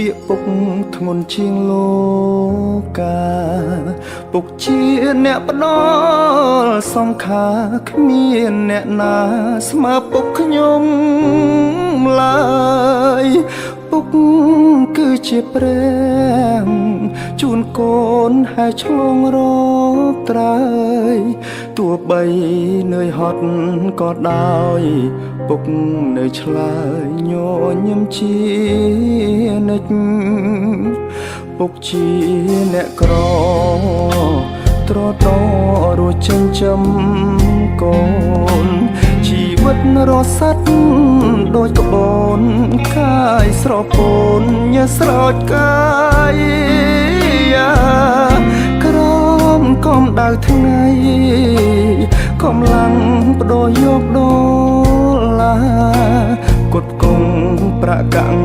ពាក្យពុកធ្ងន់ជាងលោកាពុកជាអ្នកផ្ដល់សង្ខារគ្មានអ្នកណាស្មើពុកខ្ញុំឡើយពុកគឺជាព្រះជូនកូនហើយឆ្លងរកត្រើយទោះបីនឿយហត់ក៏ដោយពុកនៅឆ្លើយញញឹមជានិច្ចពុកជាអ្នកក្រត្រតរួចចិញ្ចឹមកូនជីវិតរស័តដូចក្បូនកាយស្រពោនញើស្រោចកាយក្រមកំដៅថ្ងៃកំឡាំងបដូរយកដុល្លារគុតគង់ប្រកាំង